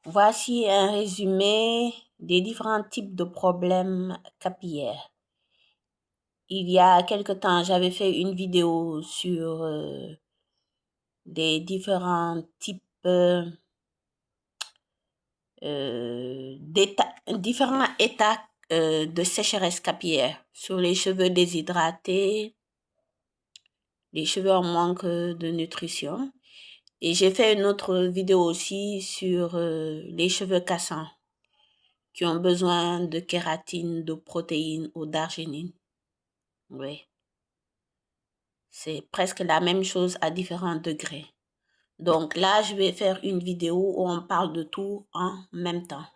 Voici un résumé des différents types de problèmes capillaires. Il y a quelque temps, j'avais fait une vidéo sur des différents types différents états de sécheresse capillaire, sur les cheveux déshydratés, les cheveux en manque de nutrition. Et j'ai fait une autre vidéo aussi sur les cheveux cassants qui ont besoin de kératine, de protéines ou d'arginine. Oui. C'est presque la même chose à différents degrés. Donc là, je vais faire une vidéo où on parle de tout en même temps.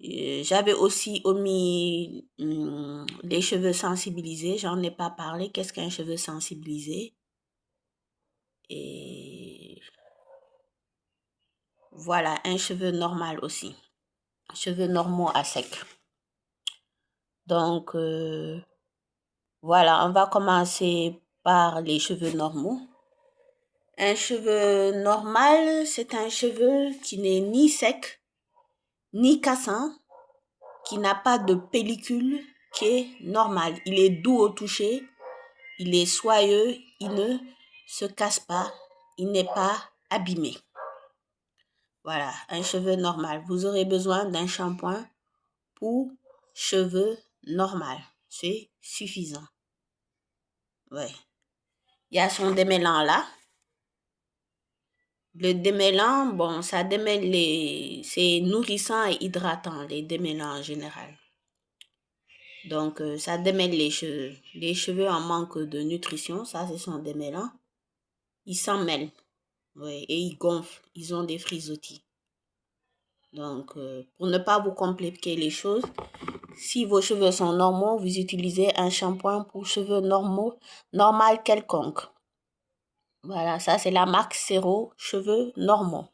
J'avais aussi omis les cheveux sensibilisés. J'en ai pas parlé. Qu'est-ce qu'un cheveu sensibilisé? Et voilà, un cheveu normal aussi. Cheveux normaux à sec. Donc, voilà, on va commencer par les cheveux normaux. Un cheveu normal, c'est un cheveu qui n'est ni sec, ni cassant, qui n'a pas de pellicule, qui est normal. Il est doux au toucher, il est soyeux, il ne se casse pas, il n'est pas abîmé. Voilà, un cheveu normal. Vous aurez besoin d'un shampoing pour cheveux normal. C'est suffisant. Ouais. Il y a son démêlant là. Le démêlant, bon, ça démêle c'est nourrissant et hydratant, les démêlants en général. Donc, ça démêle les cheveux. Les cheveux en manque de nutrition, ça, c'est son démêlant. Ils s'en mêlent. Ouais, et ils gonflent. Ils ont des frisottis. Donc, pour ne pas vous compliquer les choses, si vos cheveux sont normaux, vous utilisez un shampoing pour cheveux normaux, normal quelconque. Voilà, ça c'est la marque Cero, cheveux normaux.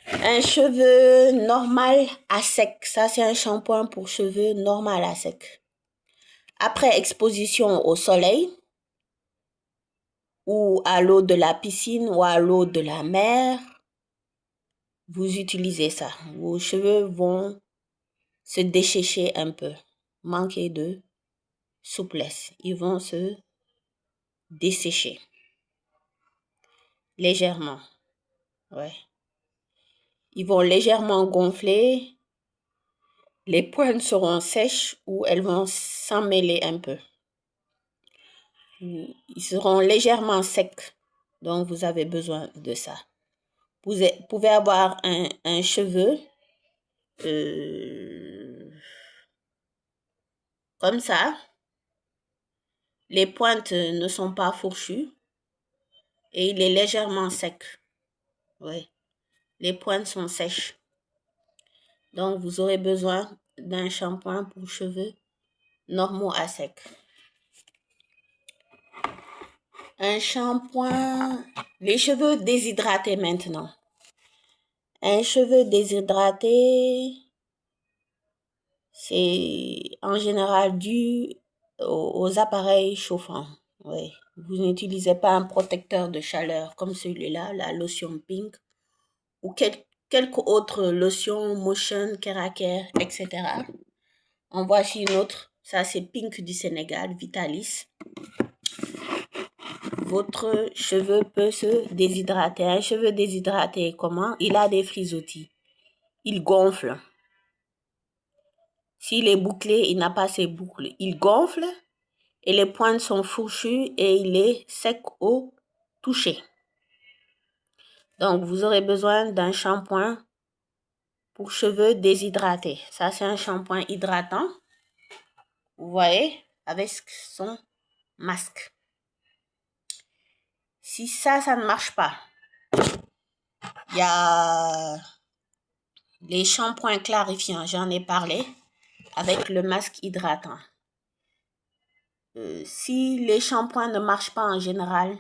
Un cheveu normal à sec, ça c'est un shampoing pour cheveux normal à sec. Après exposition au soleil, ou à l'eau de la piscine, ou à l'eau de la mer, vous utilisez ça. Vos cheveux vont se désécher un peu, manquer de souplesse. Ils vont se dessécher légèrement. Ouais. Ils vont légèrement gonfler. Les pointes seront sèches ou elles vont s'emmêler un peu. Ils seront légèrement secs. Donc, vous avez besoin de ça. Vous pouvez avoir un cheveu comme ça. Les pointes ne sont pas fourchues et il est légèrement sec. Oui. Les pointes sont sèches. Donc, vous aurez besoin d'un shampoing pour cheveux normaux à sec. Un shampoing, les cheveux déshydratés maintenant. Un cheveu déshydraté, c'est en général dû aux appareils chauffants. Oui. Vous n'utilisez pas un protecteur de chaleur comme celui-là, la lotion Pink, ou quelques autres lotions, Motion, Keracare, etc. En voici une autre. Ça, c'est Pink du Sénégal, Vitalis. Votre cheveu peut se déshydrater. Un cheveu déshydraté, comment? Il a des frisottis. Il gonfle. S'il est bouclé, il n'a pas ses boucles. Il gonfle et les pointes sont fourchues et il est sec au toucher. Donc, vous aurez besoin d'un shampoing pour cheveux déshydratés. Ça, c'est un shampoing hydratant. Vous voyez, avec son masque. Si ça ne marche pas, il y a les shampoings clarifiants, j'en ai parlé, avec le masque hydratant. Si les shampoings ne marchent pas en général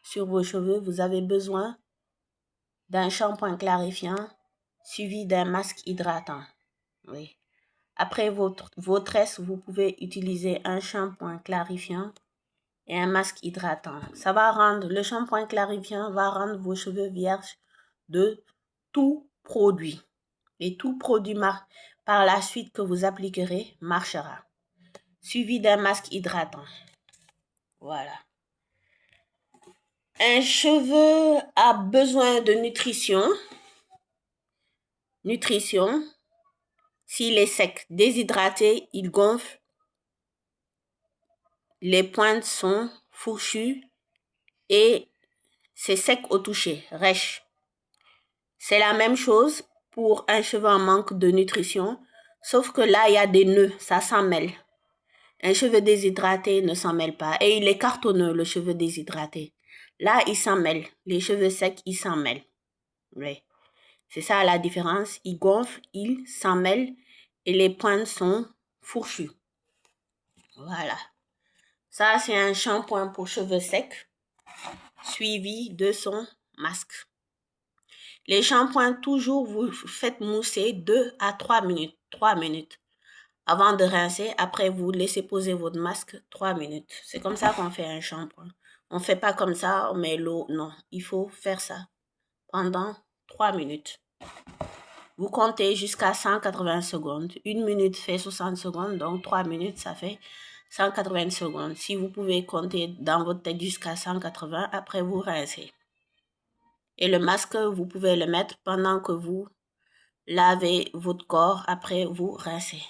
sur vos cheveux, vous avez besoin d'un shampoing clarifiant suivi d'un masque hydratant. Oui. Après vos tresses, vous pouvez utiliser un shampoing clarifiant et un masque hydratant. Le shampoing clarifiant va rendre vos cheveux vierges de tout produit. Et tout produit par la suite que vous appliquerez marchera. Suivi d'un masque hydratant. Voilà. Un cheveu a besoin de nutrition. S'il est sec, déshydraté, il gonfle. Les pointes sont fourchues et c'est sec au toucher, rêche. C'est la même chose pour un cheveu en manque de nutrition, sauf que là, il y a des nœuds, ça s'en mêle. Un cheveu déshydraté ne s'en mêle pas. Et il est cartonneux, le cheveu déshydraté. Là, il s'en mêle. Les cheveux secs, ils s'en mêlent. Oui. C'est ça la différence. Il gonfle, il s'en mêle et les pointes sont fourchues. Voilà. Ça, c'est un shampoing pour cheveux secs, suivi de son masque. Les shampoings, toujours, vous faites mousser 2 à 3 minutes. 3 minutes. Avant de rincer, après, vous laissez poser votre masque 3 minutes. C'est comme ça qu'on fait un shampoing. On ne fait pas comme ça, on met l'eau. Non, il faut faire ça pendant 3 minutes. Vous comptez jusqu'à 180 secondes. 1 minute fait 60 secondes, donc 3 minutes, ça fait 180 secondes. Si vous pouvez compter dans votre tête jusqu'à 180, après vous rincez. Et le masque, vous pouvez le mettre pendant que vous lavez votre corps, après vous rincez.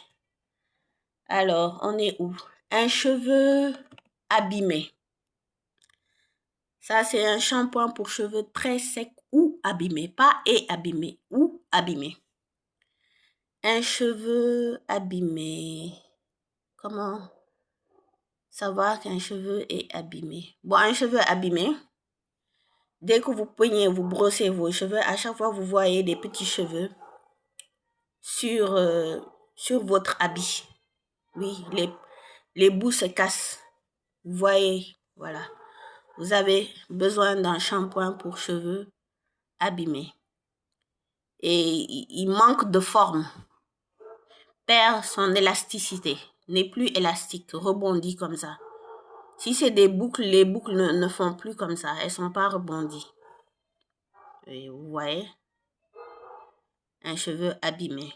Alors, on est où? Un cheveu abîmé. Ça, c'est un shampoing pour cheveux très secs ou abîmés. Pas et abîmés, ou abîmés. Un cheveu abîmé. Comment savoir qu'un cheveu est abîmé? Bon, un cheveu abîmé, dès que vous peignez, vous brossez vos cheveux, à chaque fois, vous voyez des petits cheveux sur votre habit. Oui, les bouts se cassent. Vous voyez, voilà. Vous avez besoin d'un shampoing pour cheveux abîmés. Et il manque de forme. Perd son élasticité. N'est plus élastique, rebondit comme ça. Si c'est des boucles, les boucles ne font plus comme ça. Elles ne sont pas rebondies. Et vous voyez, un cheveu abîmé.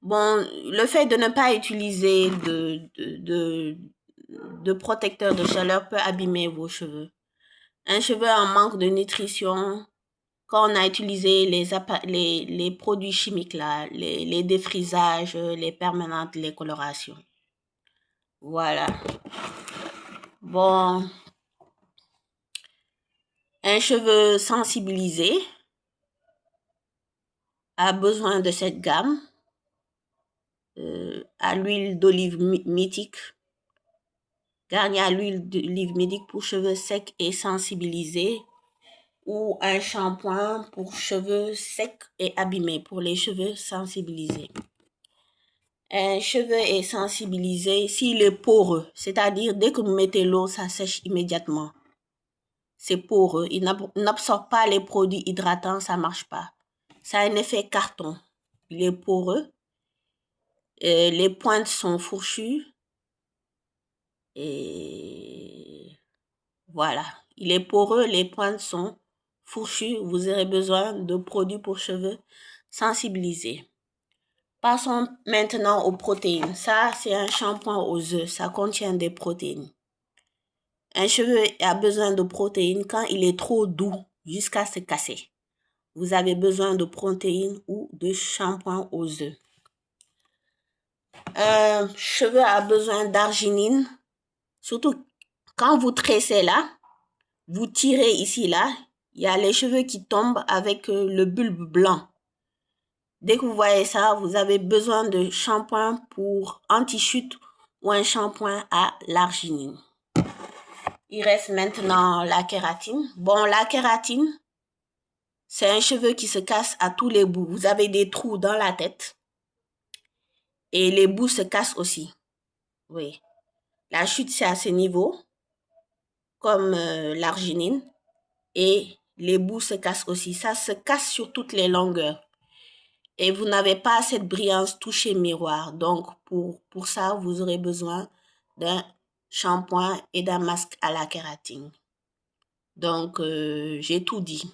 Bon, le fait de ne pas utiliser de protecteur de chaleur peut abîmer vos cheveux. Un cheveu en manque de nutrition, quand on a utilisé les produits chimiques là, les défrisages, les permanentes, les colorations. Voilà. Bon, un cheveu sensibilisé a besoin de cette gamme à l'huile d'olive mythique. Garni à l'huile d'olive mythique pour cheveux secs et sensibilisés, ou un shampoing pour cheveux secs et abîmés, pour les cheveux sensibilisés. Un cheveu est sensibilisé s'il est poreux, c'est-à-dire dès que vous mettez l'eau, ça sèche immédiatement. C'est poreux, il n'absorbe pas les produits hydratants, ça marche pas. Ça a un effet carton. Il est poreux, les pointes sont fourchues, et voilà. Il est poreux, les pointes sont fourchues. Vous aurez besoin de produits pour cheveux sensibilisés. Passons maintenant aux protéines. Ça, c'est un shampoing aux œufs. Ça contient des protéines. Un cheveu a besoin de protéines quand il est trop doux jusqu'à se casser. Vous avez besoin de protéines ou de shampoing aux œufs. Un cheveu a besoin d'arginine. Surtout quand vous tressez là, vous tirez ici là, il y a les cheveux qui tombent avec le bulbe blanc. Dès que vous voyez ça, vous avez besoin de shampoing pour anti-chute ou un shampoing à l'arginine. Il reste maintenant la kératine. Bon, la kératine, c'est un cheveu qui se casse à tous les bouts. Vous avez des trous dans la tête et les bouts se cassent aussi. Oui. La chute, c'est à ce niveau, comme l'arginine, et les bouts se cassent aussi. Ça se casse sur toutes les longueurs. Et vous n'avez pas cette brillance toucher miroir. Donc, pour ça, vous aurez besoin d'un shampoing et d'un masque à la kératine. Donc, j'ai tout dit.